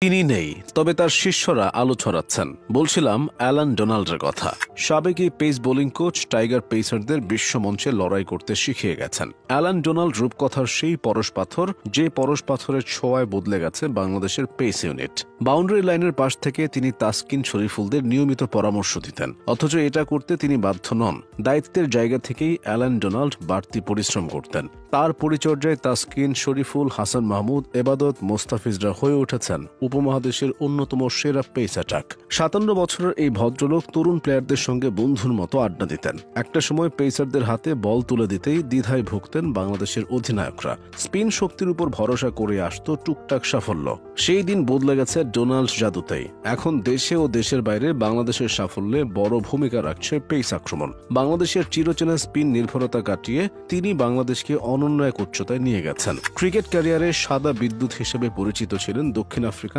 তিনি নেই, তবে তার শিষ্যরা আলো ছড়াচ্ছেন। বলছিলাম অ্যালান ডোনাল্ডের কথা। সাবেক এই পেস বোলিং কোচ টাইগার পেসারদের বিশ্বমঞ্চে লড়াই করতে শিখিয়ে গেছেন। অ্যালান ডোনাল্ড রূপকথার সেই পরশ পাথর, যে পরশ পাথরের ছোঁয়ায় বদলে গেছে বাংলাদেশের পেস ইউনিট। বাউন্ডারি লাইনের পাশ থেকে তিনি তাসকিন শরীফুলদের নিয়মিত পরামর্শ দিতেন, অথচ এটা করতে তিনি বাধ্য নন। দায়িত্বের জায়গা থেকেই অ্যালান ডোনাল্ড বাড়তি পরিশ্রম করতেন। তার পরিচর্যায় তাসকিন, শরীফুল, হাসান মাহমুদ, এবাদত, মোস্তাফিজরা হয়ে উঠেছেন উপমহাদেশের অন্যতম সেরা পেস অ্যাটাক। 57 বছরের এই ভদ্রলোক তরুণ প্লেয়ারদের সঙ্গে বন্ধুর মতো আড্ডা দিতেন। একটা সময় পেসারদের হাতে বল তুলে দিতেই দ্বিধায় ভুগতেন বাংলাদেশের অধিনায়করা। স্পিন শক্তির উপর ভরসা করে আসতো টুকটাক সাফল্য। সেই দিন বদলে গেছে ডোনাল্ড জাদুতেই। এখন দেশে ও দেশের বাইরে বাংলাদেশের সাফল্যে বড় ভূমিকা রাখছে পেস আক্রমণ। বাংলাদেশের চিরচেনা স্পিন নির্ভরতা কাটিয়ে তিনি বাংলাদেশকে অনন্য এক উচ্চতায় নিয়ে গেছেন। ক্রিকেট ক্যারিয়ারে সাদা বিদ্যুৎ হিসেবে পরিচিত ছিলেন দক্ষিণ আফ্রিকান